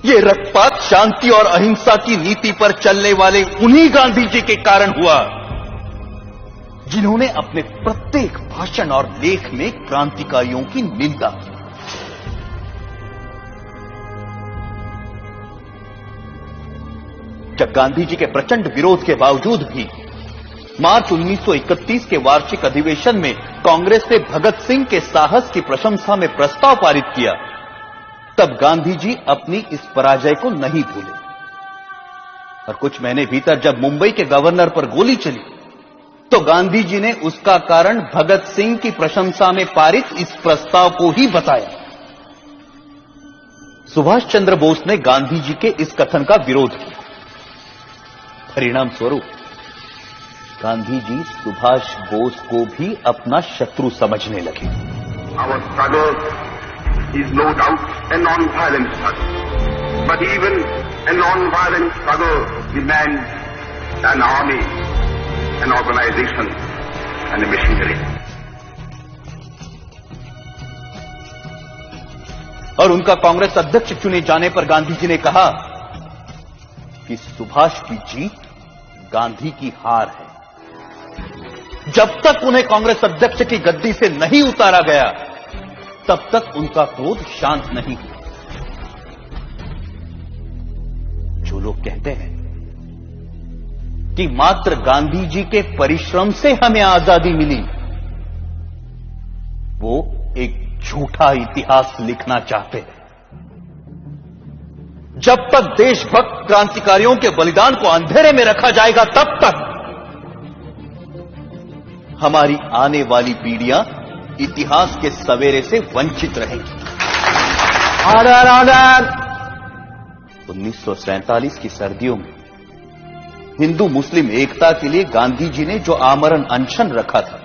ये रक्तपात शांति और अहिंसा की नीति पर चलने वाले उन्हीं गांधी जी के कारण हुआ जिन्होंने अपने प्रत्येक भाषण और लेख में क्रांतिकारियों की निंदा की। जब गांधी जी के प्रचंड विरोध के बावजूद भी मार्च 1931 के वार्षिक अधिवेशन में कांग्रेस ने भगत सिंह के साहस की प्रशंसा में प्रस्ताव पारित किया, तब गांधी जी अपनी इस पराजय को नहीं भूले और कुछ महीने भीतर जब मुंबई के गवर्नर पर गोली चली तो गांधी जी ने उसका कारण भगत सिंह की प्रशंसा में पारित इस प्रस्ताव को ही बताया। सुभाष चंद्र बोस ने गांधी जी के इस कथन का विरोध किया। परिणाम स्वरूप गांधी जी सुभाष बोस को भी अपना शत्रु समझने लगे। Our struggle is no doubt a non-violent struggle, but even a non-violent struggle demands an army, an organization, and a machinery. और उनका कांग्रेस अध्यक्ष चुने जाने पर गांधी जी ने कहा कि सुभाष की जीत गांधी की हार है। जब तक उन्हें कांग्रेस अध्यक्ष की गद्दी से नहीं उतारा गया तब तक उनका क्रोध शांत नहीं हुआ। जो लोग कहते हैं कि मात्र गांधी जी के परिश्रम से हमें आजादी मिली, वो एक झूठा इतिहास लिखना चाहते हैं। जब तक देशभक्त क्रांतिकारियों के बलिदान को अंधेरे में रखा जाएगा तब तक हमारी आने वाली पीढ़ियां इतिहास के सवेरे से वंचित रहेंगी। Order order. 1947 की सर्दियों में हिंदू मुस्लिम एकता के लिए गांधी जी ने जो आमरण अनशन रखा था,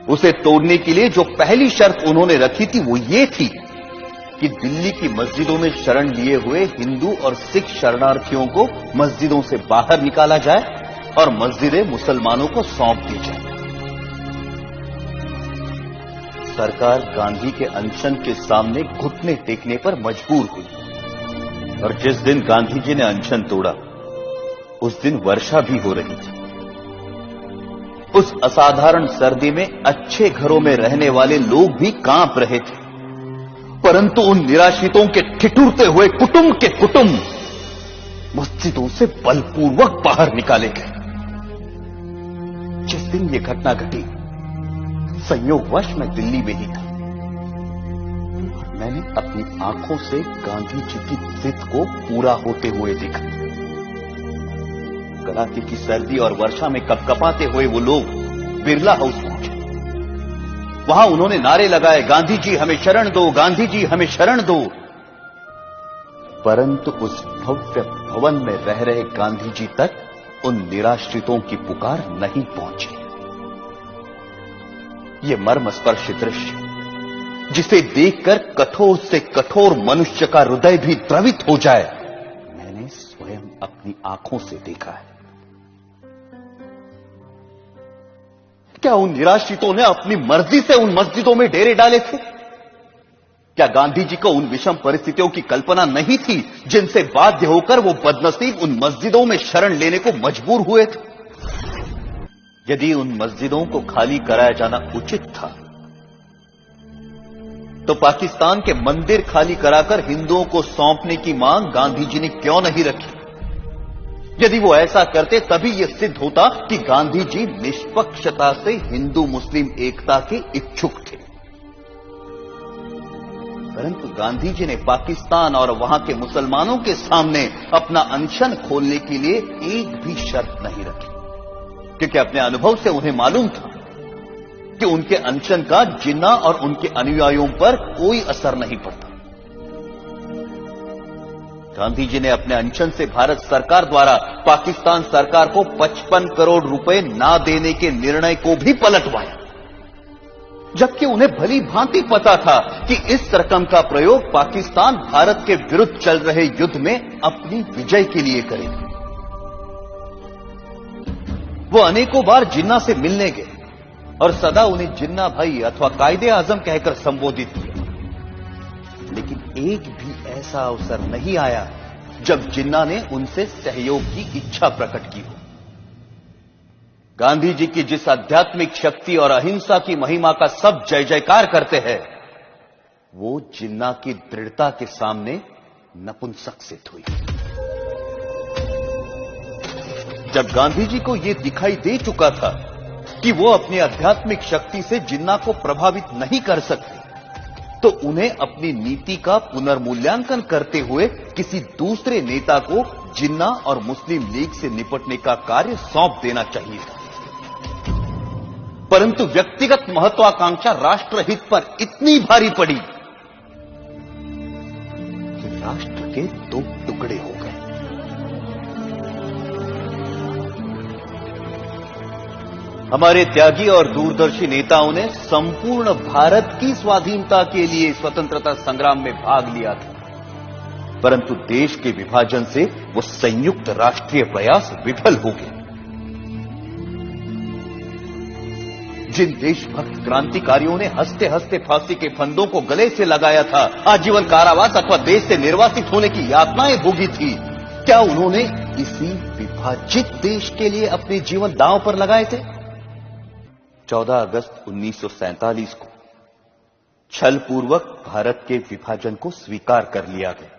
उसे तोड़ने के लिए जो पहली शर्त उन्होंने रखी थी वो ये थी कि दिल्ली की मस्जिदों में शरण लिए हुए हिंदू और सिख शरणार्थियों को मस्जिदों से बाहर निकाला जाए और मस्जिदें मुसलमानों को सौंप दी जाए। सरकार गांधी के अनशन के सामने घुटने टेकने पर मजबूर हुई और जिस दिन गांधी जी ने अनशन तोड़ा उस दिन वर्षा भी हो रही थी। उस असाधारण सर्दी में अच्छे घरों में रहने वाले लोग भी कांप रहे थे, परंतु उन निराश्रितों के ठिठुरते हुए कुटुंब के कुटुंब मस्जिदों से बलपूर्वक बाहर निकाले गए। जिस दिन यह घटना घटी संयोगवश मैं दिल्ली में ही था। मैंने अपनी आंखों से गांधी जी की जिद को पूरा होते हुए देखा। कड़ाके की सर्दी और वर्षा में कपकपाते हुए वो लोग बिरला हाउस पहुंचे। वहां उन्होंने नारे लगाए, गांधी जी हमें शरण दो, गांधी जी हमें शरण दो। परंतु उस भव्य भवन में रह रहे गांधी जी तक उन निराश्रितों की पुकार नहीं पहुंची। ये मर्मस्पर्शी दृश्य जिसे देखकर कठोर से कठोर मनुष्य का हृदय भी द्रवित हो जाए, मैंने स्वयं अपनी आंखों से देखा है। क्या उन निराश्रितों ने अपनी मर्जी से उन मस्जिदों में डेरे डाले थे? क्या गांधी जी को उन विषम परिस्थितियों की कल्पना नहीं थी जिनसे बाध्य होकर वो बदनसीब उन मस्जिदों में शरण लेने को मजबूर हुए थे? यदि उन मस्जिदों को खाली कराया जाना उचित था तो पाकिस्तान के मंदिर खाली कराकर हिंदुओं को सौंपने की मांग गांधी जी ने क्यों नहीं रखी? यदि वो ऐसा करते तभी यह सिद्ध होता कि गांधी जी निष्पक्षता से हिंदू मुस्लिम एकता के इच्छुक थे। परंतु गांधी जी ने पाकिस्तान और वहां के मुसलमानों के सामने अपना अनशन खोलने के लिए एक भी शर्त नहीं रखी, क्योंकि अपने अनुभव से उन्हें मालूम था कि उनके अनशन का जिन्ना और उनके अनुयायियों पर कोई असर नहीं पड़ता। गांधी जी ने अपने अनशन से भारत सरकार द्वारा पाकिस्तान सरकार को 55 करोड़ रुपए ना देने के निर्णय को भी पलटवाया, जबकि उन्हें भली भांति पता था कि इस रकम का प्रयोग पाकिस्तान भारत के विरुद्ध चल रहे युद्ध में अपनी विजय के लिए करेगा। वो अनेकों बार जिन्ना से मिलने गए और सदा उन्हें जिन्ना भाई अथवा कायदे आजम कहकर संबोधित किया, लेकिन एक भी ऐसा अवसर नहीं आया जब जिन्ना ने उनसे सहयोग की इच्छा प्रकट की हो। गांधी जी की जिस आध्यात्मिक शक्ति और अहिंसा की महिमा का सब जय जयकार करते हैं, वो जिन्ना की दृढ़ता के सामने नपुंसक सिद्ध हुई। जब गांधी जी को यह दिखाई दे चुका था कि वो अपनी आध्यात्मिक शक्ति से जिन्ना को प्रभावित नहीं कर सकते, तो उन्हें अपनी नीति का पुनर्मूल्यांकन करते हुए किसी दूसरे नेता को जिन्ना और मुस्लिम लीग से निपटने का कार्य सौंप देना चाहिए था। परंतु व्यक्तिगत महत्वाकांक्षा राष्ट्रहित पर इतनी भारी पड़ी कि राष्ट्र के दो टुकड़े हो गए। हमारे त्यागी और दूरदर्शी नेताओं ने संपूर्ण भारत की स्वाधीनता के लिए स्वतंत्रता संग्राम में भाग लिया था, परंतु देश के विभाजन से वो संयुक्त राष्ट्रीय प्रयास विफल हो गए। जिन देशभक्त क्रांतिकारियों ने हंसते हंसते फांसी के फंदों को गले से लगाया था, आजीवन कारावास अथवा देश से निर्वासित होने की यातनाएं भोगी थी, क्या उन्होंने इसी विभाजित देश के लिए अपने जीवन दांव पर लगाए थे? 14 अगस्त 1947 को छलपूर्वक भारत के विभाजन को स्वीकार कर लिया गया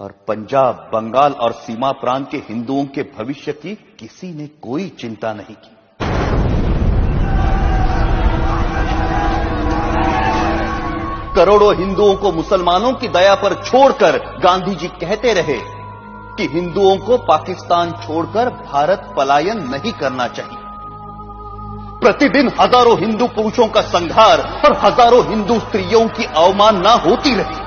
और पंजाब, बंगाल और सीमा प्रांत के हिंदुओं के भविष्य की किसी ने कोई चिंता नहीं की। करोड़ों हिंदुओं को मुसलमानों की दया पर छोड़कर गांधी जी कहते रहे कि हिंदुओं को पाकिस्तान छोड़कर भारत पलायन नहीं करना चाहिए। प्रतिदिन हजारों हिंदू पुरुषों का संहार और हजारों हिंदू स्त्रियों की अवमानना होती रही,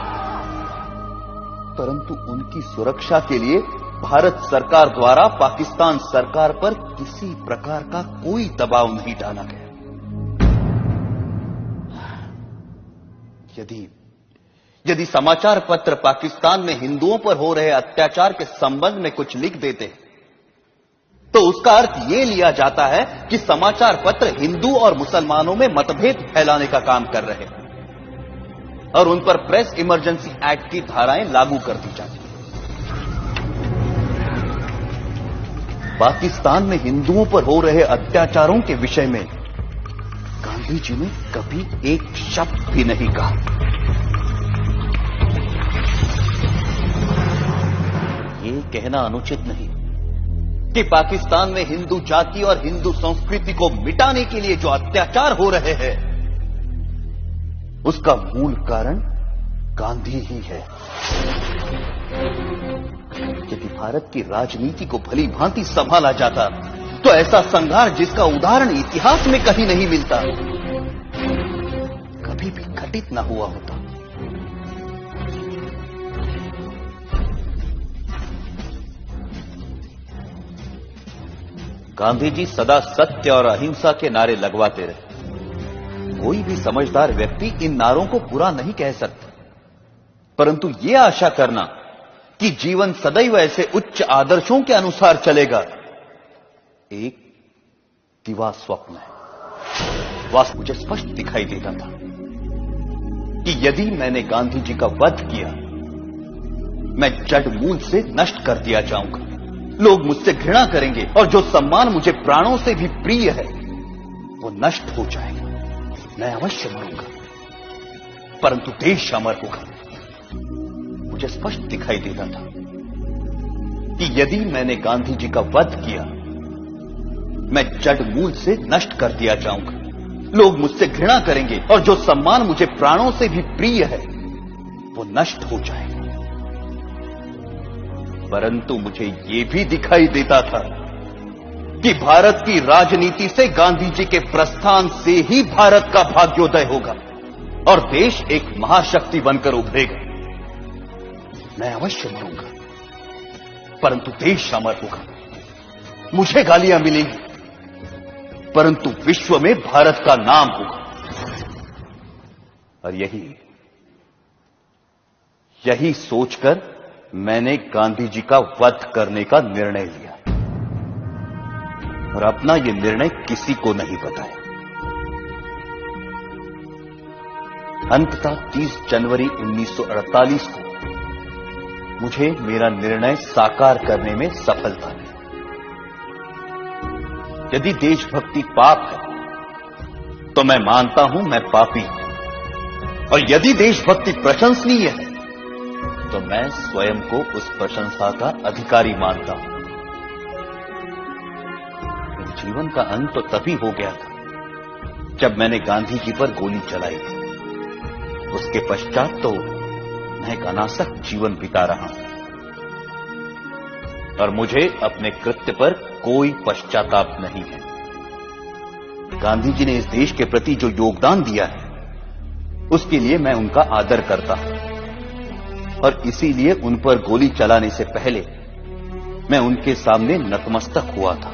परंतु उनकी सुरक्षा के लिए भारत सरकार द्वारा पाकिस्तान सरकार पर किसी प्रकार का कोई दबाव नहीं डाला गया। यदि समाचार पत्र पाकिस्तान में हिंदुओं पर हो रहे अत्याचार के संबंध में कुछ लिख देते तो उसका अर्थ यह लिया जाता है कि समाचार पत्र हिंदू और मुसलमानों में मतभेद फैलाने का काम कर रहे हैं और उन पर प्रेस इमरजेंसी एक्ट की धाराएं लागू कर दी जाती हैं। पाकिस्तान में हिंदुओं पर हो रहे अत्याचारों के विषय में गांधी जी ने कभी एक शब्द भी नहीं कहा। ये कहना अनुचित नहीं कि पाकिस्तान में हिंदू जाति और हिंदू संस्कृति को मिटाने के लिए जो अत्याचार हो रहे हैं, उसका मूल कारण गांधी ही है। यदि भारत की राजनीति को भली भांति संभाला जाता तो ऐसा संघार जिसका उदाहरण इतिहास में कहीं नहीं मिलता, कभी भी घटित न हुआ होता। गांधी जी सदा सत्य और अहिंसा के नारे लगवाते रहे। कोई भी समझदार व्यक्ति इन नारों को बुरा नहीं कह सकता, परंतु यह आशा करना कि जीवन सदैव ऐसे उच्च आदर्शों के अनुसार चलेगा, एक दिवा स्वप्न है। वास्तव मुझे स्पष्ट दिखाई देता था कि यदि मैंने गांधी जी का वध किया, मैं जड़ मूल से नष्ट कर दिया जाऊंगा। लोग मुझसे घृणा करेंगे और जो सम्मान मुझे प्राणों से भी प्रिय है वो नष्ट हो जाएगा। मैं अवश्य मरूंगा, परंतु देश अमर होगा। मुझे स्पष्ट दिखाई देता था कि यदि मैंने गांधी जी का वध किया, मैं जड़ मूल से नष्ट कर दिया जाऊंगा। लोग मुझसे घृणा करेंगे और जो सम्मान मुझे प्राणों से भी प्रिय है वो नष्ट हो जाएगा। परंतु मुझे यह भी दिखाई देता था कि भारत की राजनीति से गांधी जी के प्रस्थान से ही भारत का भाग्योदय होगा और देश एक महाशक्ति बनकर उभरेगा। मैं अवश्य मरूंगा, परंतु देश अमर होगा। मुझे गालियां मिलेंगी, परंतु विश्व में भारत का नाम होगा। और यही सोचकर मैंने गांधी जी का वध करने का निर्णय लिया और अपना यह निर्णय किसी को नहीं बताया। अंततः 30 जनवरी 1948 को मुझे मेरा निर्णय साकार करने में सफलता मिली। यदि देशभक्ति पाप है तो मैं मानता हूं मैं पापी हूं, और यदि देशभक्ति प्रशंसनीय है तो मैं स्वयं को उस प्रशंसा का अधिकारी मानता हूं। मेरे जीवन का अंत तो तभी हो गया था जब मैंने गांधी जी पर गोली चलाई थी। उसके पश्चात तो मैं एक अनासक्त जीवन बिता रहा हूं और मुझे अपने कृत्य पर कोई पश्चाताप नहीं है। गांधी जी ने इस देश के प्रति जो योगदान दिया है उसके लिए मैं उनका आदर करता हूं, और इसीलिए उन पर गोली चलाने से पहले मैं उनके सामने नतमस्तक हुआ था।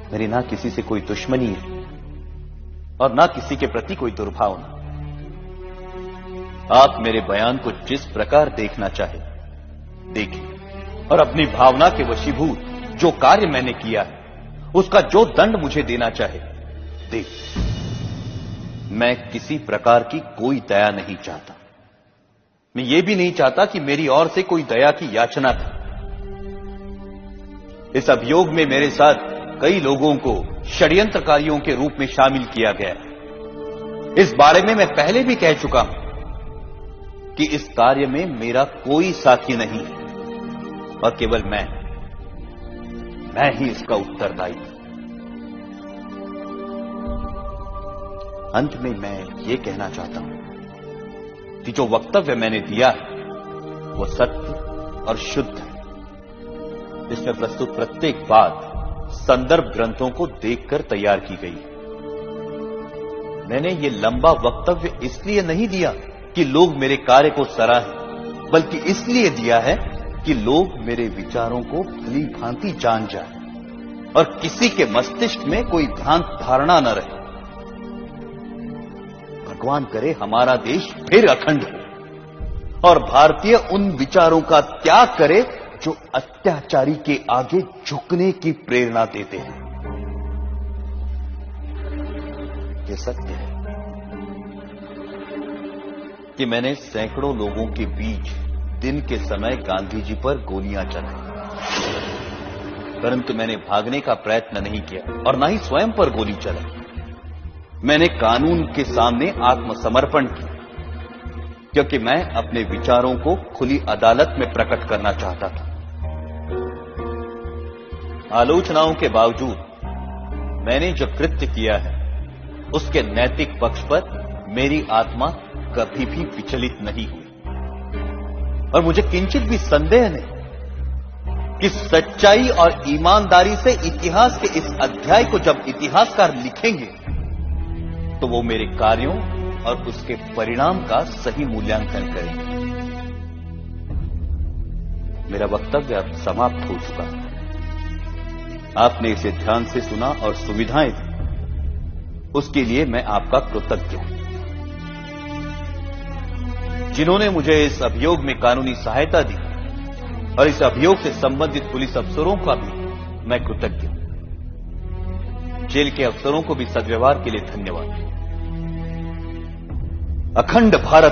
मेरी ना किसी से कोई दुश्मनी है और ना किसी के प्रति कोई दुर्भावना। आप मेरे बयान को जिस प्रकार देखना चाहे देखिए, और अपनी भावना के वशीभूत जो कार्य मैंने किया है उसका जो दंड मुझे देना चाहे देखिए। मैं किसी प्रकार की कोई दया नहीं चाहता। मैं ये भी नहीं चाहता कि मेरी ओर से कोई दया की याचना करे। इस अभियोग में मेरे साथ कई लोगों को षड्यंत्रकारियों के रूप में शामिल किया गया है। इस बारे में मैं पहले भी कह चुका हूं कि इस कार्य में मेरा कोई साथी नहीं है, और केवल मैं ही इसका उत्तरदायी हूं। अंत में मैं ये कहना चाहता हूं कि जो वक्तव्य मैंने दिया है वो सत्य और शुद्ध है। इसमें प्रस्तुत प्रत्येक बात संदर्भ ग्रंथों को देखकर तैयार की गई है। मैंने ये लंबा वक्तव्य इसलिए नहीं दिया कि लोग मेरे कार्य को सराहें, बल्कि इसलिए दिया है कि लोग मेरे विचारों को भली भांति जान जाए और किसी के मस्तिष्क में कोई भ्रांत धारणा न रहे। भगवान करे हमारा देश फिर अखंड हो और भारतीय उन विचारों का त्याग करे जो अत्याचारी के आगे झुकने की प्रेरणा देते हैं। ये सत्य है कि मैंने सैकड़ों लोगों के बीच दिन के समय गांधी जी पर गोलियां चलाई, परंतु मैंने भागने का प्रयत्न नहीं किया और ना ही स्वयं पर गोली चलाई। मैंने कानून के सामने आत्मसमर्पण किया, क्योंकि मैं अपने विचारों को खुली अदालत में प्रकट करना चाहता था। आलोचनाओं के बावजूद मैंने जो कृत्य किया है उसके नैतिक पक्ष पर मेरी आत्मा कभी भी विचलित नहीं हुई, और मुझे किंचित भी संदेह नहीं कि सच्चाई और ईमानदारी से इतिहास के इस अध्याय को जब इतिहासकार लिखेंगे तो वो मेरे कार्यों और उसके परिणाम का सही मूल्यांकन करेंगे। मेरा वक्तव्य अब समाप्त हो चुका है। आपने इसे ध्यान से सुना और सुविधाएं दी, उसके लिए मैं आपका कृतज्ञ हूं। जिन्होंने मुझे इस अभियोग में कानूनी सहायता दी और इस अभियोग से संबंधित पुलिस अफसरों का भी मैं कृतज्ञ हूं। जेल के अफसरों को भी सद्व्यवहार के लिए धन्यवाद। अखंड भारत